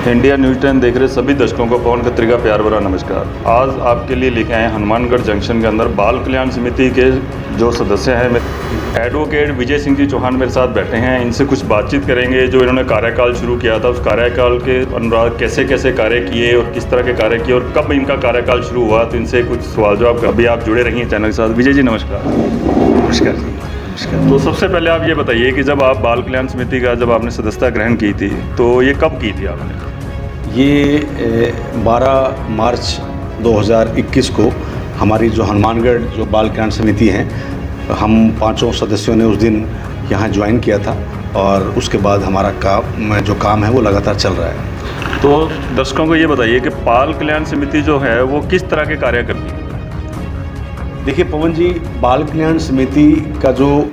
India news 10 देख रहे सभी दर्शकों को पवन खत्री का प्यार भरा नमस्कार। आज आपके लिए लेके आए हैं हनुमानगढ़ जंक्शन के अंदर बाल कल्याण समिति के जो सदस्य हैं एडवोकेट विजय सिंह जी चौहान मेरे साथ बैठे हैं। इनसे कुछ बातचीत करेंगे जो इन्होंने कार्यकाल शुरू किया था, उस कार्यकाल के अनुराग कैसे कैसे कार्य किए और किस तरह के कार्य किए और कब इनका कार्यकाल शुरू हुआ। तो इनसे कुछ सवाल जवाब अभी आप जुड़े रहिए चैनल के साथ। विजय जी नमस्कार। नमस्कार जी। तो सबसे पहले आप ये बताइए कि जब आप बाल कल्याण समिति का जब आपने सदस्यता ग्रहण की थी तो ये कब की थी आपने? ये 12 मार्च 2021 को हमारी जो हनुमानगढ़ जो बाल कल्याण समिति है, हम 5 सदस्यों ने उस दिन यहाँ ज्वाइन किया था और उसके बाद हमारा काम है वो लगातार चल रहा है। तो दर्शकों को ये बताइए कि बाल कल्याण समिति जो है वो किस तरह के कार्य करती है? देखिए पवन जी, बाल कल्याण समिति का जो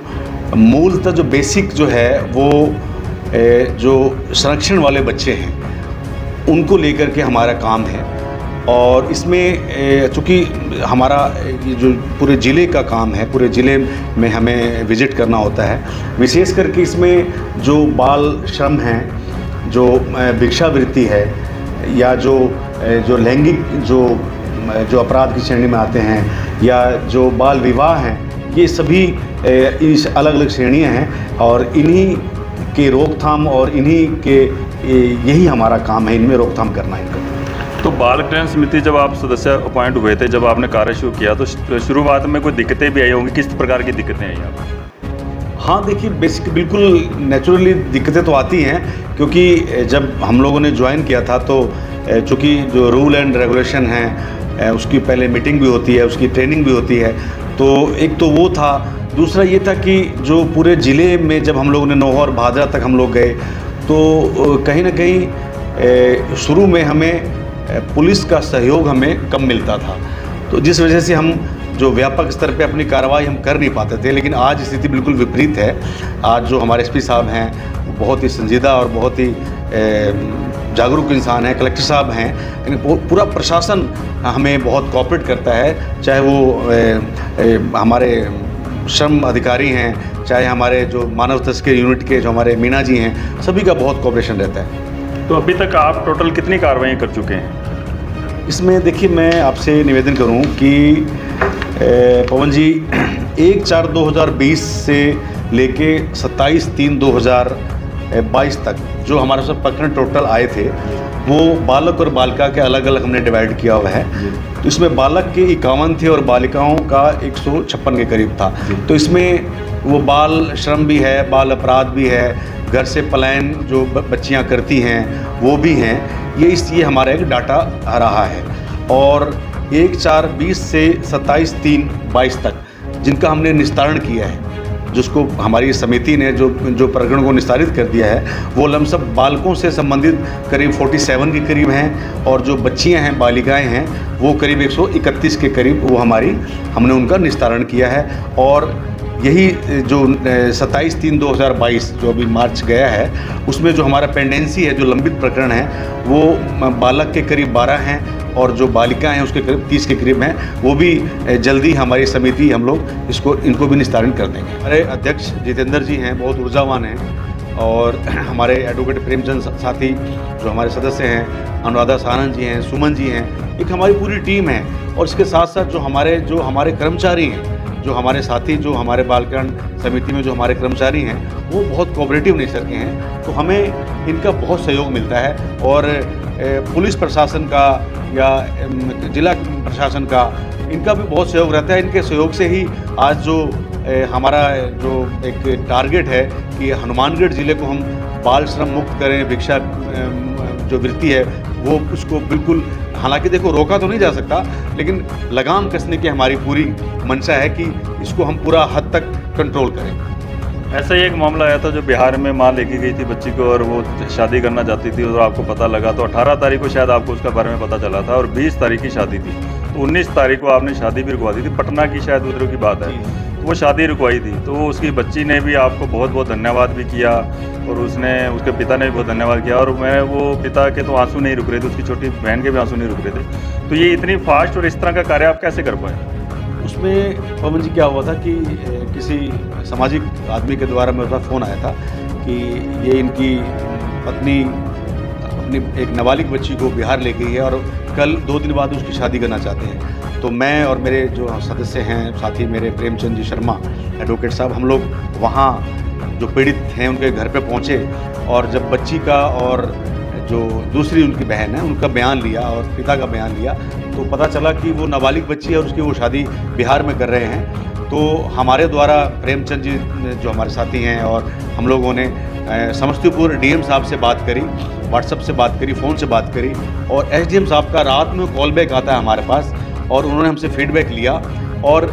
मूलतः जो बेसिक जो है वो जो संरक्षण वाले बच्चे हैं उनको लेकर के हमारा काम है। और इसमें चूँकि हमारा जो पूरे ज़िले का काम है, पूरे ज़िले में हमें विज़िट करना होता है, विशेष करके इसमें जो बाल श्रम हैं, जो भिक्षावृत्ति है या जो लैंगिक जो अपराध की श्रेणी में आते हैं या जो बाल विवाह हैं, ये सभी इस अलग अलग श्रेणियाँ हैं और इन्हीं के रोकथाम और इन्हीं के यही हमारा काम है, इनमें रोकथाम करना इनका। तो बाल कल्याण समिति जब आप सदस्य अपॉइंट हुए थे, जब आपने कार्य शुरू किया तो शुरुआत में कोई दिक्कतें भी आई होंगी, किस प्रकार की दिक्कतें आई आपको? हाँ देखिए, बेसिक बिल्कुल नेचुरली दिक्कतें तो आती हैं, क्योंकि जब हम लोगों ने ज्वाइन किया था तो चूँकि जो रूल एंड रेगुलेशन हैं उसकी पहले मीटिंग भी होती है, उसकी ट्रेनिंग भी होती है। तो एक तो वो था, दूसरा ये था कि जो पूरे ज़िले में जब हम लोगों ने नौहा और भादरा तक हम लोग गए तो कहीं ना कहीं शुरू में हमें पुलिस का सहयोग हमें कम मिलता था, तो जिस वजह से हम जो व्यापक स्तर पे अपनी कार्रवाई हम कर नहीं पाते थे। लेकिन आज स्थिति बिल्कुल विपरीत है। आज जो हमारे एसपी साहब हैं बहुत ही संजीदा और बहुत ही जागरूक इंसान हैं, कलेक्टर साहब हैं, यानी पूरा प्रशासन हमें बहुत कोऑपरेट करता है, चाहे वो हमारे श्रम अधिकारी हैं, चाहे हमारे जो मानव तस्करी यूनिट के जो हमारे मीना जी हैं, सभी का बहुत कोऑपरेशन रहता है। तो अभी तक आप टोटल कितनी कार्रवाई कर चुके हैं इसमें? देखिए, मैं आपसे निवेदन करूं कि पवन जी 1/4/2020 से लेके 27/3/2022 तक जो हमारे साथ प्रकरण टोटल आए थे वो बालक और बालिका के अलग अलग हमने डिवाइड किया हुआ है। तो इसमें बालक के 51 थे और बालिकाओं का 156 के करीब था। तो इसमें वो बाल श्रम भी है, बाल अपराध भी है, घर से पलायन जो बच्चियां करती हैं वो भी हैं। ये हमारा एक डाटा रहा है। और 1/4/20 से 27/3/22 तक जिनका हमने निस्तारण किया है, जिसको हमारी समिति ने जो प्रकरण को निस्तारित कर दिया है, वो लमसम बालकों से संबंधित करीब 47 के करीब हैं और जो बच्चियां हैं, बालिकाएं हैं, वो करीब 131 के करीब वो हमने उनका निस्तारण किया है। और यही जो 27/3/2022 जो अभी मार्च गया है, उसमें जो हमारा पेंडेंसी है, जो लंबित प्रकरण है, वो बालक के करीब 12 हैं और जो बालिकाएं हैं उसके करीब 30 के करीब हैं। वो भी जल्दी हमारी समिति हम लोग इनको भी निस्तारण कर देंगे। हमारे अध्यक्ष जितेंद्र जी हैं, बहुत ऊर्जावान हैं। और हमारे एडवोकेट प्रेमचंद साथी जो हमारे सदस्य हैं, अनुराधा सानंद जी हैं, सुमन जी हैं, एक हमारी पूरी टीम है। और इसके साथ साथ जो हमारे कर्मचारी हैं, जो हमारे साथी, जो हमारे बाल कल्याण समिति में जो हमारे कर्मचारी हैं, वो बहुत कोऑपरेटिव नेचर के हैं। तो हमें इनका बहुत सहयोग मिलता है। और पुलिस प्रशासन का या जिला प्रशासन का, इनका भी बहुत सहयोग रहता है। इनके सहयोग से ही आज जो हमारा जो एक टारगेट है कि हनुमानगढ़ ज़िले को हम बाल श्रम मुक्त करें, भिक्षा जो वृत्ति है वो उसको बिल्कुल, हालांकि देखो रोका तो नहीं जा सकता, लेकिन लगाम कसने की हमारी पूरी मंशा है कि इसको हम पूरा हद तक कंट्रोल करें। ऐसा ही एक मामला आया था जो बिहार में माँ लेके गई थी बच्ची को और वो शादी करना चाहती थी और आपको पता लगा, तो 18 तारीख को शायद आपको उसका बारे में पता चला था और 20 तारीख की शादी थी। तो 19 तारीख को आपने शादी भी रुकवा दी थी, पटना की शायद उधर की बात है, तो वो शादी रुकवाई थी। तो उसकी बच्ची ने भी आपको बहुत बहुत धन्यवाद भी किया और उसके पिता ने भी बहुत धन्यवाद किया। और वो पिता के तो आंसू नहीं रुक रहे थे, उसकी छोटी बहन के भी आंसू नहीं रुक रहे थे। तो ये इतनी फास्ट और इस तरह का कार्य आप कैसे कर पाए? उसमें पवन जी क्या हुआ था कि किसी सामाजिक आदमी के द्वारा मेरे पास फ़ोन आया था कि ये इनकी पत्नी अपनी एक नाबालिग बच्ची को बिहार ले गई है और कल 2 दिन बाद उसकी शादी करना चाहते हैं। तो मैं और मेरे जो सदस्य हैं, साथी मेरे प्रेमचंद जी शर्मा एडवोकेट साहब, हम लोग वहाँ जो पीड़ित हैं उनके घर पे पहुँचे और जब बच्ची का और जो दूसरी उनकी बहन है उनका बयान लिया और पिता का बयान लिया तो पता चला कि वो नाबालिग बच्ची है और उसकी वो शादी बिहार में कर रहे हैं। तो हमारे द्वारा प्रेमचंद जी जो हमारे साथी हैं और हम लोगों ने समस्तीपुर डीएम साहब से बात करी, व्हाट्सएप से बात करी, फ़ोन से बात करी और एसडीएम साहब का रात में कॉल बैक आता है हमारे पास और उन्होंने हमसे फीडबैक लिया। और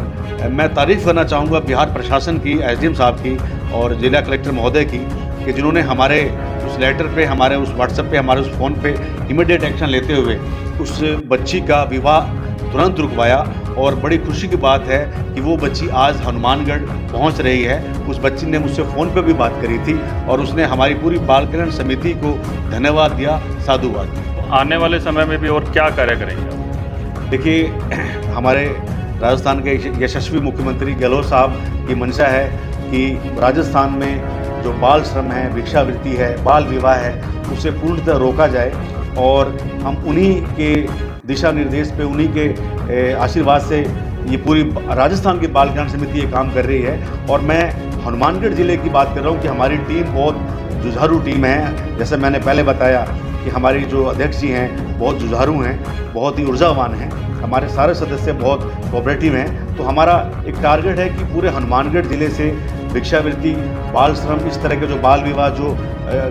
मैं तारीफ़ करना चाहूँगा बिहार प्रशासन की, एसडीएम साहब की और जिला कलेक्टर महोदय की कि जिन्होंने हमारे उस लेटर पे, हमारे उस व्हाट्सएप पे, हमारे उस फ़ोन पे इमीडिएट एक्शन लेते हुए उस बच्ची का विवाह तुरंत रुकवाया। और बड़ी खुशी की बात है कि वो बच्ची आज हनुमानगढ़ पहुंच रही है। उस बच्ची ने मुझसे फ़ोन पे भी बात करी थी और उसने हमारी पूरी बाल कल्याण समिति को धन्यवाद दिया, साधुवाद दिया। आने वाले समय में भी और क्या कार्य करेंगे? देखिए, हमारे राजस्थान के यशस्वी मुख्यमंत्री गहलोत साहब की मंशा है कि राजस्थान में जो बाल श्रम है, भिक्षावृत्ति है, बाल विवाह है, उसे पूर्णतः रोका जाए और हम उन्हीं के दिशा निर्देश पे, उन्हीं के आशीर्वाद से ये पूरी राजस्थान की बाल कल्याण समिति ये काम कर रही है। और मैं हनुमानगढ़ ज़िले की बात कर रहा हूँ कि हमारी टीम बहुत जुझारू टीम है। जैसे मैंने पहले बताया कि हमारी जो अध्यक्ष जी हैं बहुत जुझारू हैं, बहुत ही ऊर्जावान हैं, हमारे सारे सदस्य बहुत कोऑपरेटिव हैं। तो हमारा एक टारगेट है कि पूरे हनुमानगढ़ ज़िले से भिक्षावृत्ति, बाल श्रम, इस तरह के जो बाल विवाह, जो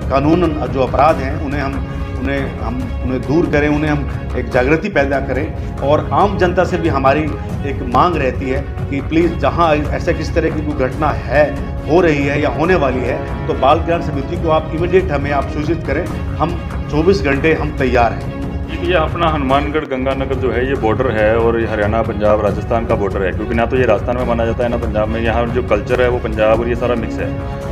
कानून जो अपराध हैं, उन्हें दूर करें, उन्हें हम एक जागृति पैदा करें। और आम जनता से भी हमारी एक मांग रहती है कि प्लीज़ जहां ऐसा किस तरह की कोई घटना है, हो रही है या होने वाली है, तो बाल कल्याण समिति को आप इमीडिएट हमें आप सूचित करें। हम 24 घंटे हम तैयार हैं। ये अपना हनुमानगढ़ गंगानगर जो है ये बॉर्डर है और ये हरियाणा, पंजाब, राजस्थान का बॉर्डर है, क्योंकि ना तो ये राजस्थान में माना जाता है ना पंजाब में। यहाँ जो कल्चर है वो पंजाब और ये सारा मिक्स है।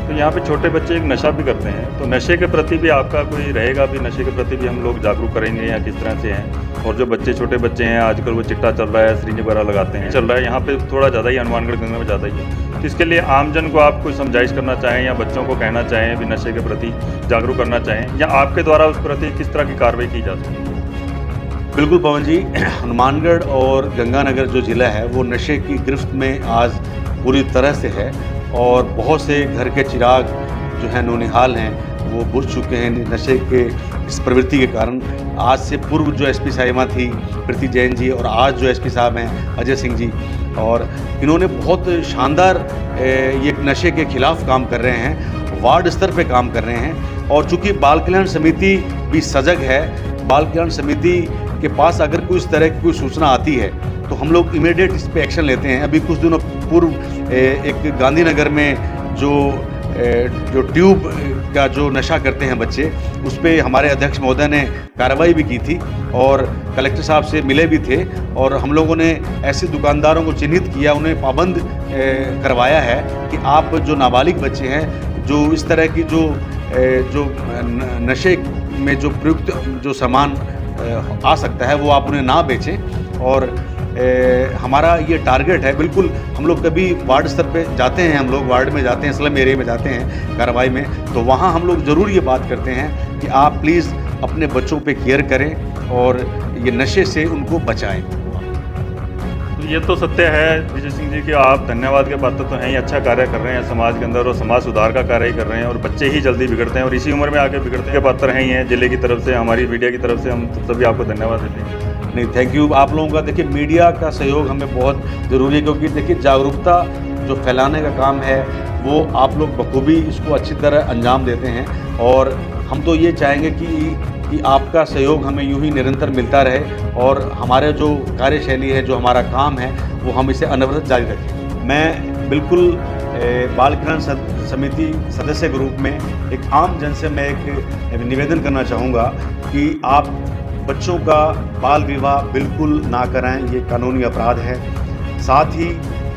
तो यहाँ पे छोटे बच्चे एक नशा भी करते हैं, तो नशे के प्रति भी आपका कोई रहेगा भी, नशे के प्रति भी हम लोग जागरूक करेंगे या किस तरह से हैं? और जो बच्चे, छोटे बच्चे हैं, आजकल वो चिट्टा चल रहा है, सिरिंज वगैरह लगाते हैं, चल रहा है, यहाँ पे थोड़ा ज़्यादा ही हनुमानगढ़ गंगा में ज़्यादा ही है। तो इसके लिए आमजन को आप कोई समझाइश करना चाहें या बच्चों को कहना चाहें भी नशे के प्रति जागरूक करना चाहें, या आपके द्वारा उस प्रति किस तरह की कार्रवाई की जा सकती है? बिल्कुल पवन जी, हनुमानगढ़ और गंगानगर जो ज़िला है वो नशे की गिरफ्त में आज पूरी तरह से है और बहुत से घर के चिराग जो है नौनिहाल हैं वो बुझ चुके हैं नशे के इस प्रवृत्ति के कारण। आज से पूर्व जो एसपी साहिबा थी प्रीति जैन जी और आज जो एसपी साहब हैं अजय सिंह जी, और इन्होंने बहुत शानदार ये नशे के खिलाफ काम कर रहे हैं, वार्ड स्तर पे काम कर रहे हैं। और चूँकि बाल कल्याण समिति भी सजग है, बाल कल्याण समिति के पास अगर कोई इस तरह की कोई सूचना आती है तो हम लोग इमीडिएट इस पे एक्शन लेते हैं। अभी कुछ दिनों पूर्व एक गांधीनगर में जो ट्यूब का जो नशा करते हैं बच्चे, उस पे हमारे अध्यक्ष महोदय ने कार्रवाई भी की थी और कलेक्टर साहब से मिले भी थे और हम लोगों ने ऐसे दुकानदारों को चिन्हित किया, उन्हें पाबंद करवाया है कि आप जो नाबालिग बच्चे हैं, जो इस तरह की जो नशे में जो प्रयुक्त जो सामान आ सकता है वो आप उन्हें ना बेचें। और हमारा ये टारगेट है। बिल्कुल हम लोग कभी वार्ड स्तर पे जाते हैं, हम लोग वार्ड में जाते हैं, स्लम एरिया में जाते हैं कार्रवाई में, तो वहाँ हम लोग ज़रूर ये बात करते हैं कि आप प्लीज़ अपने बच्चों पे केयर करें और ये नशे से उनको बचाएं। ये तो सत्य है विजय सिंह जी कि आप धन्यवाद के पात्र तो हैं ही, अच्छा कार्य कर रहे हैं समाज के अंदर और समाज सुधार का कार्य ही कर रहे हैं। और बच्चे ही जल्दी बिगड़ते हैं और इसी उम्र में आके बिगड़ने के पात्र हैं ही हैं। जिले की तरफ से, हमारी मीडिया की तरफ से हम सभी आपको धन्यवाद देते हैं। नहीं, थैंक यू आप लोगों का। देखिए, मीडिया का सहयोग हमें बहुत ज़रूरी है, क्योंकि देखिए जागरूकता जो फैलाने का काम है वो आप लोग बखूबी इसको अच्छी तरह अंजाम देते हैं। और हम तो ये चाहेंगे कि आपका सहयोग हमें यूं ही निरंतर मिलता रहे और हमारे जो कार्यशैली है, जो हमारा काम है, वो हम इसे अनवरत जारी रखें। मैं बिल्कुल बाल कल्याण समिति सदस्य के रूप में एक आम जन से मैं एक निवेदन करना चाहूँगा कि आप बच्चों का बाल विवाह बिल्कुल ना कराएं, ये कानूनी अपराध है। साथ ही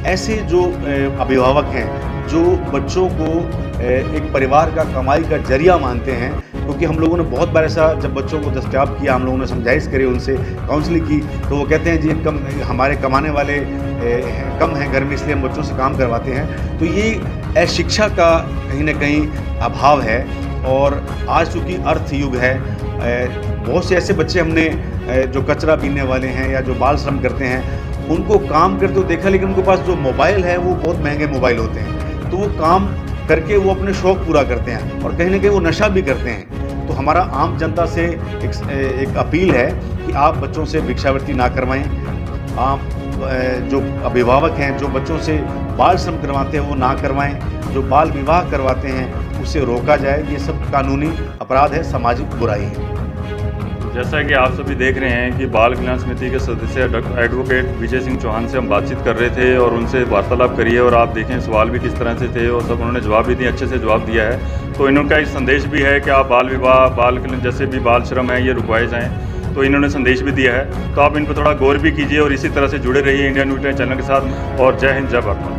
ऐसे जो अभिभावक हैं जो बच्चों को एक परिवार का कमाई का जरिया मानते हैं, क्योंकि हम लोगों ने बहुत बार ऐसा जब बच्चों को दस्तयाब किया, हम लोगों ने समझाइश करी, उनसे काउंसलिंग की, तो वो कहते हैं जी हमारे कमाने वाले कम हैं घर में, इसलिए हम बच्चों से काम करवाते हैं। तो ये शिक्षा का कहीं ना कहीं अभाव है और आज चूँकि अर्थ युग है, बहुत से ऐसे बच्चे हमने जो कचरा पीने वाले हैं या जो बाल श्रम करते हैं उनको काम करते हुए देखा, लेकिन उनके पास जो मोबाइल है वो बहुत महंगे मोबाइल होते हैं, तो वो काम करके वो अपने शौक़ पूरा करते हैं और कहीं ना कहीं वो नशा भी करते हैं। तो हमारा आम जनता से एक अपील है कि आप बच्चों से भिक्षावृत्ति ना करवाएं। आप जो अभिभावक हैं जो बच्चों से बाल श्रम करवाते हैं वो ना करवाएं, जो बाल विवाह करवाते हैं उसे रोका जाए। ये सब कानूनी अपराध है, सामाजिक बुराई है। जैसा कि आप सभी देख रहे हैं कि बाल कल्याण समिति के सदस्य एडवोकेट विजय सिंह चौहान से हम बातचीत कर रहे थे और उनसे वार्तालाप करी है, और आप देखें सवाल भी किस तरह से थे और सब उन्होंने जवाब भी दिए, अच्छे से जवाब दिया है। तो इनका एक संदेश भी है कि आप बाल विवाह, बाल कल्याण जैसे भी बाल श्रम है ये रुकवाए जाएँ, तो इन्होंने संदेश भी दिया है। तो आप इन पर थोड़ा गौर भी कीजिए और इसी तरह से जुड़े रहिए इंडिया न्यूज़ चैनल के साथ। और जय हिंद, जय भारत।